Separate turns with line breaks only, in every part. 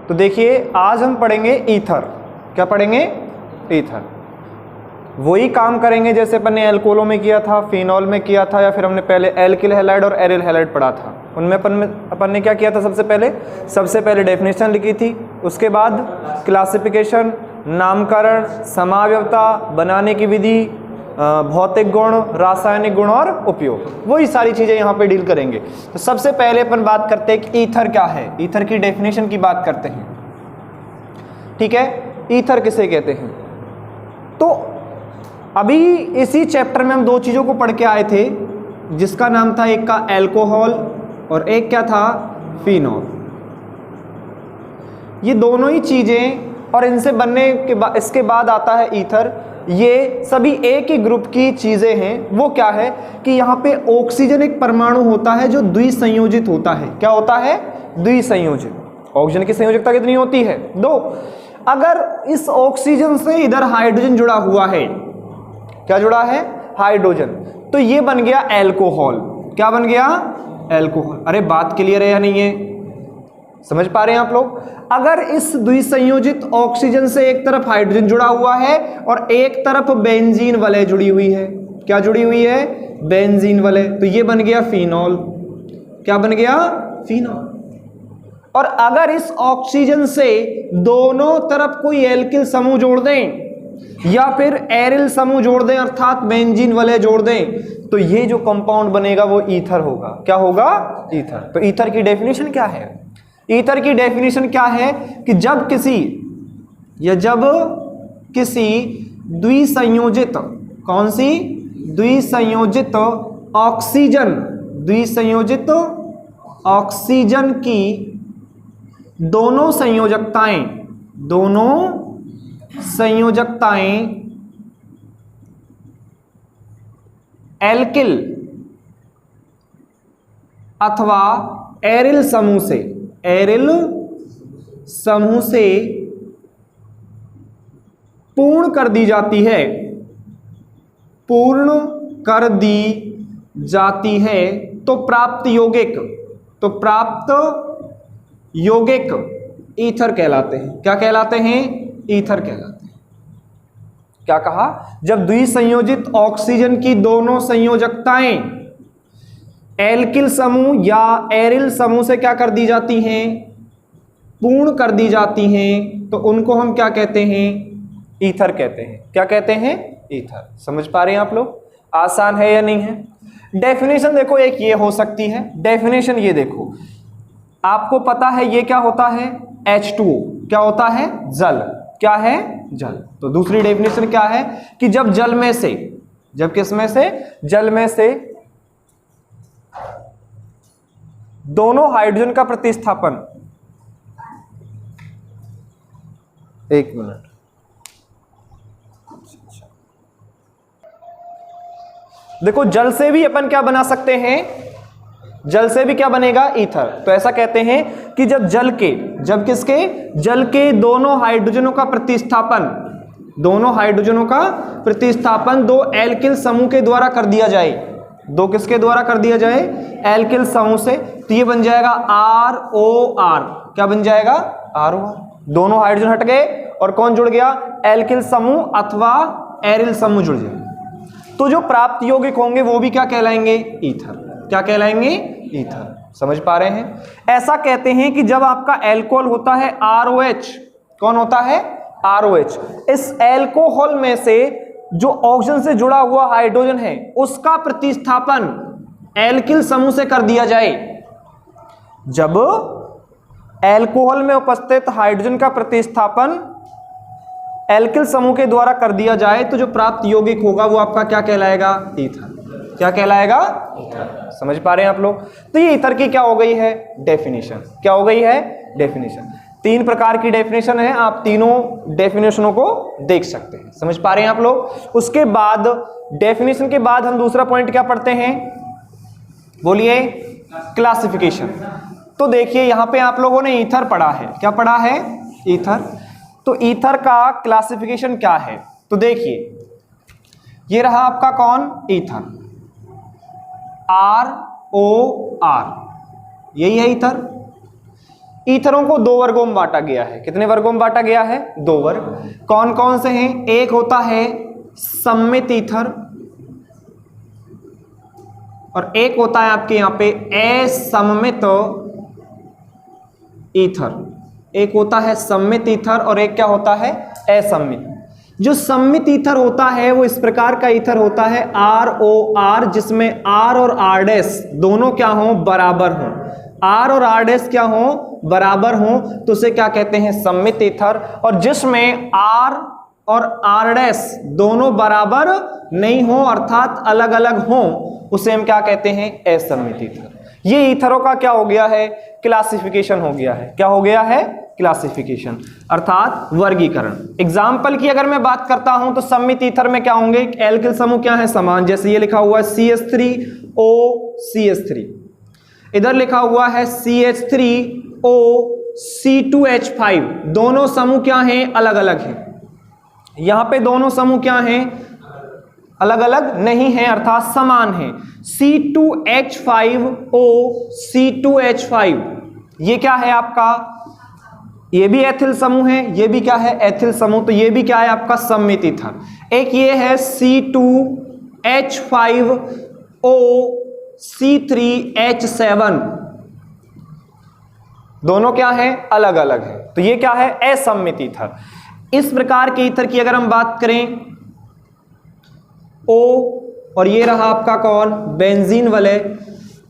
तो देखिए आज हम पढ़ेंगे ईथर। क्या पढ़ेंगे? ईथर। वही काम करेंगे जैसे अपन ने एल्कोहलों में किया था, फिनॉल में किया था, या फिर हमने पहले एल्किल हैलाइड और एरिल हैलाइड पढ़ा था। उनमें अपन ने क्या किया था? सबसे पहले डेफिनेशन लिखी थी, उसके बाद क्लासिफिकेशन, नामकरण, समावयवता, बनाने की विधि, भौतिक गुण, रासायनिक गुण और उपयोग, वही सारी चीजें यहाँ पे डील करेंगे। तो सबसे पहले अपन बात करते हैं कि ईथर क्या है। ईथर की डेफिनेशन की बात करते हैं, ठीक है। ईथर किसे कहते हैं? तो अभी इसी चैप्टर में हम दो चीजों को पढ़ के आए थे, जिसका नाम था, एक का अल्कोहल और एक क्या था? फिनॉल। ये दोनों ही चीजें, और इनसे बनने के बाद इसके बाद आता है ईथर। ये सभी एक ही ग्रुप की चीजें हैं। वो क्या है कि यहाँ पे ऑक्सीजन एक परमाणु होता है जो द्विसंयोजित होता है। क्या होता है? द्विसंयोजित। ऑक्सीजन की संयोजकता कितनी होती है? 2। अगर इस ऑक्सीजन से इधर हाइड्रोजन जुड़ा हुआ है, क्या जुड़ा है? हाइड्रोजन, तो ये बन गया एल्कोहल। क्या बन गया? एल्कोहल। अरे बात क्लियर है या नहीं है? समझ पा रहे हैं आप लोग? अगर इस द्विसंयोजित ऑक्सीजन से एक तरफ हाइड्रोजन जुड़ा हुआ है और एक तरफ बेंजीन वलय जुड़ी हुई है, क्या जुड़ी हुई है? बेंजीन वलय, तो ये बन गया फिनॉल। क्या बन गया? फिनॉल। और अगर इस ऑक्सीजन से दोनों तरफ कोई एल्किल समूह जोड़ दें या फिर एरिल समूह जोड़ दें, अर्थात बेंजीन वलय जोड़ दें, तो ये जो कंपाउंड बनेगा वो ईथर होगा। क्या होगा? ईथर। तो ईथर की डेफिनेशन क्या है? ईथर की डेफिनेशन क्या है कि जब किसी द्विसंयोजित, कौन सी? द्विसंयोजित ऑक्सीजन की दोनों संयोजकताएं एल्किल अथवा एरिल समूह से पूर्ण कर दी जाती है, तो प्राप्त यौगिक ईथर कहलाते हैं। क्या कहलाते हैं? ईथर कहलाते हैं। क्या कहा? जब द्विसंयोजित ऑक्सीजन की दोनों संयोजकताएं एल्किल समूह या एरिल समूह से क्या कर दी जाती हैं? पूर्ण कर दी जाती हैं, तो उनको हम क्या कहते हैं? ईथर कहते हैं। क्या कहते हैं? ईथर। समझ पा रहे हैं आप लोग? आसान है या नहीं है? डेफिनेशन देखो, एक ये हो सकती है डेफिनेशन। ये देखो, आपको पता है ये क्या होता है? H2O। क्या होता है? जल। क्या है? जल। तो दूसरी डेफिनेशन क्या है कि जब जल में से दोनों हाइड्रोजन का प्रतिस्थापन, एक मिनट, देखो जल से भी अपन क्या बना सकते हैं? जल से भी क्या बनेगा? ईथर। तो ऐसा कहते हैं कि जब जल के दोनों हाइड्रोजनों का प्रतिस्थापन दो एल्किल समूह के द्वारा कर दिया जाए। दो किसके द्वारा कर दिया जाए? एल्किल समूह से। तो ये बन जाएगा ROR। क्या बन जाएगा? ROR। दोनों हाइड्रोजन हट गए और कौन जुड़ गया? एल्किल समूह अथवा एरिल समूह जुड़ जाए। तो जो प्राप्त यौगिक होंगे वो भी क्या कहलाएंगे? ईथर। क्या कहलाएंगे? ईथर। समझ पा रहे हैं? ऐसा कहते हैं कि जब आपका अल्कोहल होता है ROH, कौन होता है? ROH। इस अल्कोहल में से जो ऑक्सीजन से जुड़ा हुआ हाइड्रोजन है उसका प्रतिस्थापन एल्किल समूह से कर दिया जाए। जब अल्कोहल में उपस्थित हाइड्रोजन का प्रतिस्थापन एल्किल समूह के द्वारा कर दिया जाए, तो जो प्राप्त यौगिक होगा वो आपका क्या कहलाएगा? ईथर। क्या कहलाएगा? ईथर। समझ पा रहे हैं आप लोग? तो ये ईथर की क्या हो गई है? डेफिनेशन। क्या हो गई है? डेफिनेशन। 3 प्रकार की डेफिनेशन है, आप तीनों डेफिनेशनों को देख सकते हैं। समझ पा रहे हैं आप लोग? उसके बाद डेफिनेशन के बाद हम दूसरा पॉइंट क्या पढ़ते हैं? बोलिए। क्लासिफिकेशन। तो देखिए यहां पे आप लोगों ने ईथर पढ़ा है। क्या पढ़ा है? ईथर। तो ईथर का क्लासिफिकेशन क्या है? तो देखिए ये रहा आपका कौन? ईथर। ROR, यही है ईथर। ईथरों को 2 वर्गों में बांटा गया है। कितने वर्गों में बांटा गया है? 2 वर्ग। कौन कौन से हैं? एक होता है सममित ईथर और एक होता है आपके यहां पे असममित ईथर। एक होता है सममित ईथर और एक क्या होता है? असममित। जो सममित ईथर होता है वो इस प्रकार का ईथर होता है ROR, जिसमें R और R' दोनों क्या हो? बराबर हो। R और R' क्या हो? बराबर हो, तो उसे क्या कहते हैं? सममित ईथर। और जिसमें R और R' दोनों बराबर नहीं हो अर्थात अलग अलग हो, उसे हम क्या कहते हैं? असममित ईथर। ये ईथरों का क्या हो गया है? क्लासिफिकेशन हो गया है। क्या हो गया है? क्लासिफिकेशन अर्थात वर्गीकरण। एग्जाम्पल की अगर मैं बात करता हूं तो सममित ईथर में क्या होंगे? एल्किल समूह क्या है? समान। जैसे ये लिखा हुआ है CH3O CH3, इधर लिखा हुआ है CH3O C2H5। दोनों समूह क्या हैं? अलग अलग हैं। यहां पे दोनों समूह क्या हैं? अलग अलग नहीं है अर्थात समान है। C2H5O C2H5, ये क्या है आपका? ये भी एथिल समूह है, ये भी क्या है? एथिल समूह। तो ये भी क्या है आपका? सममित ईथर। एक ये है C2H5O C3H7, दोनों क्या है? अलग अलग है। तो ये क्या है? असममित ईथर। इस प्रकार के ईथर की अगर हम बात करें, O और ये रहा आपका कौन? बेंजीन वाले,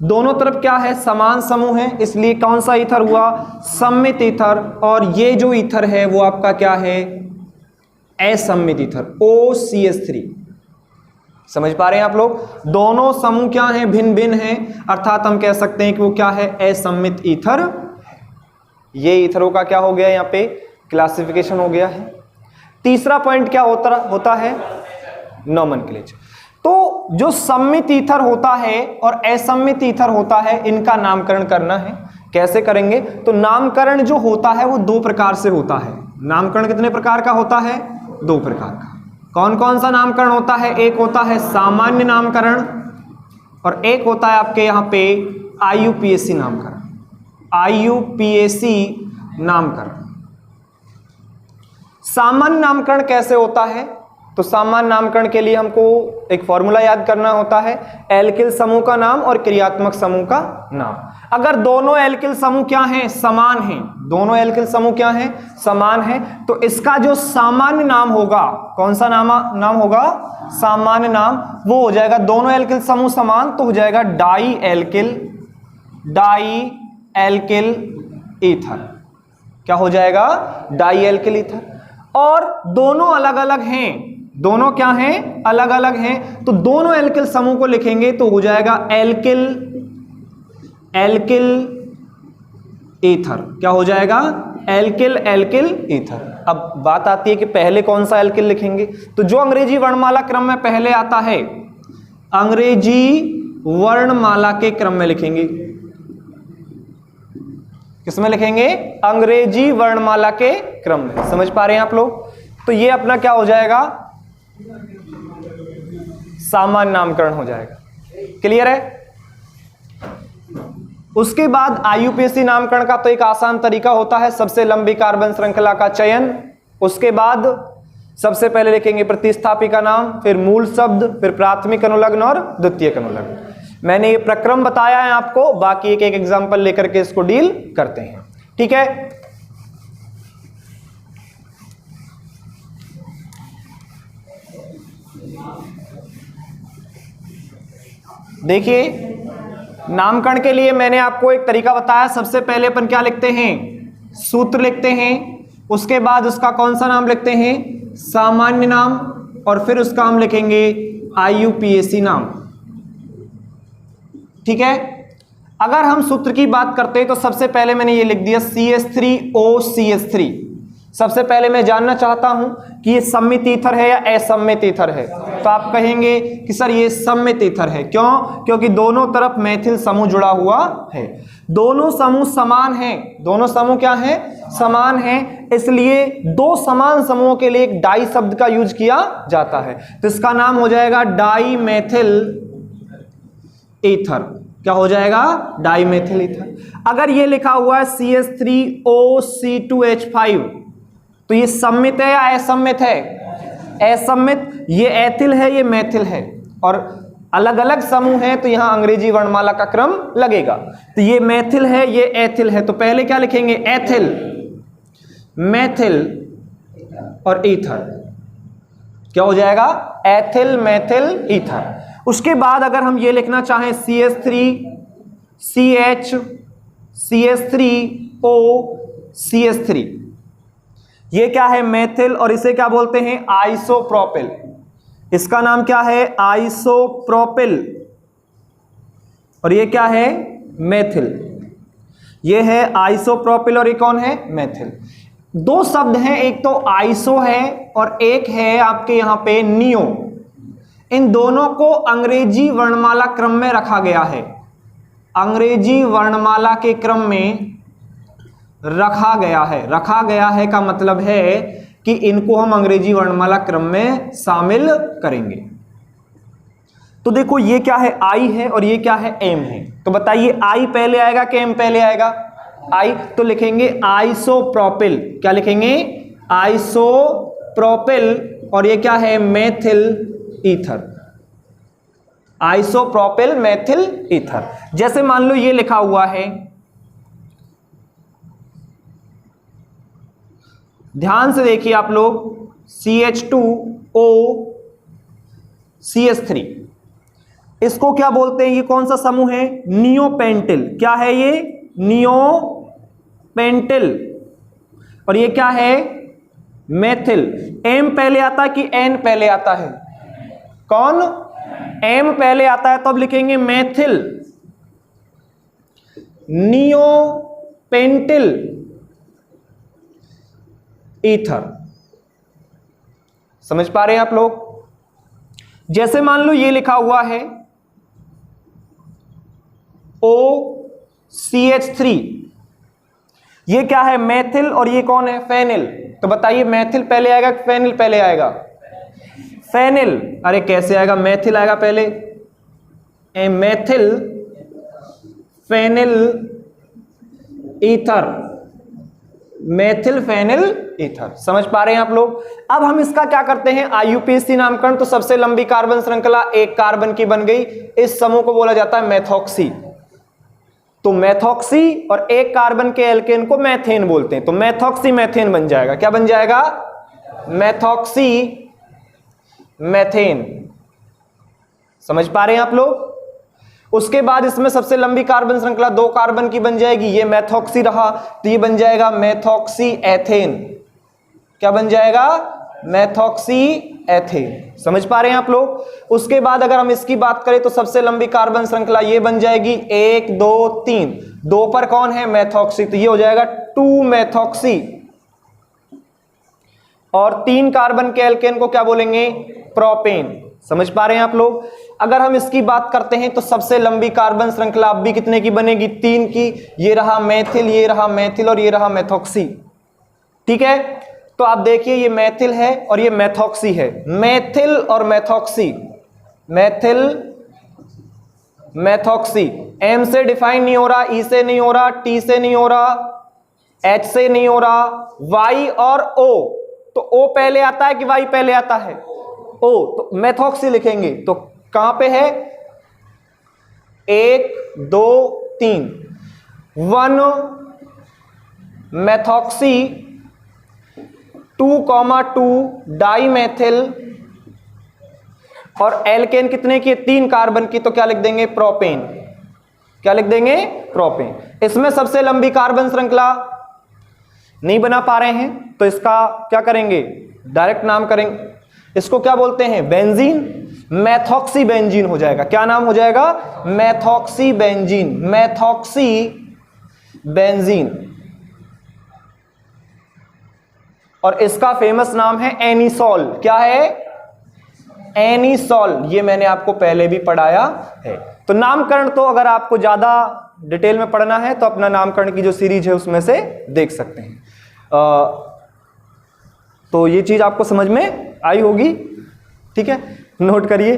दोनों तरफ क्या है? समान समूह है, इसलिए कौन सा ईथर हुआ? सममित ईथर। और ये जो ईथर है वो आपका क्या है? असममित ईथर OCH3। समझ पा रहे हैं आप लोग? दोनों समूह क्या हैं? भिन्न भिन्न हैं अर्थात हम कह सकते हैं कि वो क्या है? असममित ईथर। ये ईथरों का क्या हो गया? यहाँ पे क्लासिफिकेशन हो गया है। तीसरा पॉइंट क्या होता है? नोमेनक्लेचर। तो जो सममित ईथर होता है और असममित ईथर होता है, इनका नामकरण करना है। कैसे करेंगे? तो नामकरण जो होता है वो 2 प्रकार से होता है। नामकरण कितने प्रकार का होता है? 2 प्रकार का। कौन कौन सा नामकरण होता है? एक होता है सामान्य नामकरण और एक होता है आपके यहां पे IUPAC नामकरण। IUPAC नामकरण। सामान्य नामकरण कैसे होता है? तो सामान्य नामकरण के लिए हमको एक फॉर्मूला याद करना होता है, एल्किल समूह का नाम और क्रियात्मक समूह का नाम। अगर दोनों एल्किल समूह क्या हैं? समान हैं। दोनों एल्किल समूह क्या हैं? समान हैं। तो इसका जो सामान्य नाम होगा, कौन सा नाम होगा? सामान्य नाम। वो हो जाएगा, दोनों एल्किल समूह समान तो हो जाएगा डाई एल्किल ईथर। क्या हो जाएगा? Dialkyl ether. और दोनों अलग अलग हैं। दोनों क्या हैं? अलग अलग हैं। तो दोनों एल्किल समूह को लिखेंगे तो हो जाएगा एल्किल ईथर। क्या हो जाएगा? Alkyl ether. अब बात आती है कि पहले कौन सा एल्किल लिखेंगे? तो जो अंग्रेजी वर्णमाला क्रम में पहले आता है, अंग्रेजी वर्णमाला के क्रम में लिखेंगे। किसमें लिखेंगे? अंग्रेजी वर्णमाला के क्रम में। समझ पा रहे हैं आप लोग? तो ये अपना क्या हो जाएगा? सामान्य नामकरण हो जाएगा। क्लियर है? उसके बाद IUPAC नामकरण का तो एक आसान तरीका होता है, सबसे लंबी कार्बन श्रृंखला का चयन। उसके बाद सबसे पहले लिखेंगे प्रतिस्थापी का नाम, फिर मूल शब्द, फिर प्राथमिक अनुलग्न और द्वितीयक अनुलग्न। मैंने ये प्रक्रम बताया है आपको, बाकी एक एक एग्जांपल लेकर के इसको डील करते हैं। ठीक है? देखिए, नामकरण के लिए मैंने आपको एक तरीका बताया। सबसे पहले अपन क्या लिखते हैं? सूत्र लिखते हैं। उसके बाद उसका कौन सा नाम लिखते हैं? सामान्य नाम। और फिर उसका हम लिखेंगे IUPAC नाम। ठीक है? अगर हम सूत्र की बात करते हैं तो सबसे पहले मैंने ये लिख दिया CH3O CH3। सबसे पहले मैं जानना चाहता हूं कि ये सममित ईथर है या असममित ईथर है। तो आप कहेंगे कि सर ये सममित ईथर है। क्यों? क्योंकि दोनों तरफ मैथिल समूह जुड़ा हुआ है। दोनों समूह समान हैं। दोनों समूह क्या हैं? समान हैं। इसलिए 2 समान समूहों के लिए एक डाई शब्द का यूज किया जाता है। तो इसका नाम हो जाएगा डाई मैथिल ईथर। क्या हो जाएगा, डाइमेथिल ईथर। अगर ये लिखा हुआ है CH3OC2H5 तो ये सम्मित है या असम्मित है, असम्मित। ये एथिल है, ये मेथिल है, और अलग अलग समूह है तो यहां अंग्रेजी वर्णमाला का क्रम लगेगा। तो ये मेथिल है, ये एथिल है, तो पहले क्या लिखेंगे, एथिल, मेथिल और ईथर। क्या हो जाएगा, एथिल मेथिल ईथर। उसके बाद अगर हम ये लिखना चाहें CH3CH3O CH3, ये क्या है, मेथिल, और इसे क्या बोलते हैं, आइसोप्रोपिल। इसका नाम क्या है, आइसोप्रोपिल, और ये क्या है, मेथिल। ये है आइसोप्रोपिल और ये कौन है, मेथिल। दो शब्द हैं, एक तो आइसो है और एक है आपके यहां पे नियो। इन दोनों को अंग्रेजी वर्णमाला क्रम में रखा गया है, अंग्रेजी वर्णमाला के क्रम में रखा गया है। रखा गया है का मतलब है कि इनको हम अंग्रेजी वर्णमाला क्रम में शामिल करेंगे। तो देखो ये क्या है, आई है, और ये क्या है, एम है। तो बताइए आई पहले आएगा कि एम पहले आएगा, आई। तो लिखेंगे आइसोप्रोपिल, क्या लिखेंगे, आइसोप्रोपिल, और ये क्या है, methyl ether, isopropyl methyl ether. जैसे मान लो ये लिखा हुआ है, ध्यान से देखिए आप लोग, CH2OCH3, इसको क्या बोलते हैं, ये कौन सा समूह है, नियोपेंटिल। क्या है ये, नियोपेंटिल, और ये क्या है, मेथिल। एम पहले आता है कि एन पहले आता है, कौन, एम पहले आता है, तो अब लिखेंगे मेथिल नियोपेंटिल ईथर। समझ पा रहे हैं आप लोग। जैसे मान लो ये लिखा हुआ है OCH3, ये क्या है, मेथिल, और ये कौन है, फेनिल। तो बताइए मेथिल पहले आएगा कि फेनिल पहले आएगा, फेनिल। अरे कैसे आएगा, मेथिल आएगा पहले, methyl phenyl ether, methyl phenyl ether. समझ पा रहे हैं आप लोग। अब हम इसका क्या करते हैं, IUPAC नामकरण। तो सबसे लंबी कार्बन श्रृंखला एक कार्बन की बन गई, इस समूह को बोला जाता है मेथॉक्सी। तो मेथॉक्सी और एक कार्बन के एल्केन को मैथेन बोलते हैं, तो मेथॉक्सी मैथेन बन जाएगा। क्या बन जाएगा, मेथॉक्सी मैथेन। समझ पा रहे हैं आप लोग। उसके बाद इसमें सबसे लंबी कार्बन श्रृंखला दो कार्बन की बन जाएगी, ये मेथॉक्सी रहा, तो ये बन जाएगा मेथॉक्सी एथेन। क्या बन जाएगा, मेथॉक्सी एथेन। समझ पा रहे हैं आप लोग। उसके बाद अगर हम इसकी बात करें तो सबसे लंबी कार्बन श्रृंखला ये बन जाएगी 1 2 3, 2 पर कौन है, मेथॉक्सी, तो ये हो जाएगा 2 मेथॉक्सी। और 3 कार्बन के एल्केन को क्या बोलेंगे, प्रोपेन। समझ पा रहे हैं आप लोग। अगर हम इसकी बात करते हैं तो सबसे लंबी कार्बन श्रृंखला अब भी कितने की बनेगी, 3 की। ये रहा मेथिल, ये रहा मेथिल और ये रहा मेथॉक्सी। ठीक है, तो आप देखिए ये मेथिल है और ये मेथॉक्सी है, मेथिल और मेथॉक्सी, मेथिल मेथॉक्सी। एम से डिफाइन नहीं हो रहा, ई से नहीं हो रहा, टी से नहीं हो रहा, एच से नहीं हो रहा, वाई और ओ। तो ओ पहले आता है कि वाई पहले आता है, ओ, तो मेथॉक्सी लिखेंगे। तो कहां पे है, 1 2 3, 1 मेथॉक्सी, 2,2 डाइमेथिल, और एल्केन कितने की, 3 कार्बन की, तो क्या लिख देंगे, प्रोपेन। क्या लिख देंगे, प्रोपेन। इसमें सबसे लंबी कार्बन श्रृंखला नहीं बना पा रहे हैं तो इसका क्या करेंगे, डायरेक्ट नाम करेंगे, इसको क्या बोलते हैं, बेंजीन, मेथॉक्सी बेंजीन हो जाएगा। क्या नाम हो जाएगा, मेथॉक्सी बेंजीन, मेथॉक्सी बेंजीन। और इसका फेमस नाम है एनिसॉल। क्या है, एनिसॉल। ये मैंने आपको पहले भी पढ़ाया है। तो नामकरण तो अगर आपको ज्यादा डिटेल में पढ़ना है तो अपना नामकरण की जो सीरीज है उसमें से देख सकते हैं। तो ये चीज आपको समझ में आई होगी। ठीक है, नोट करिए।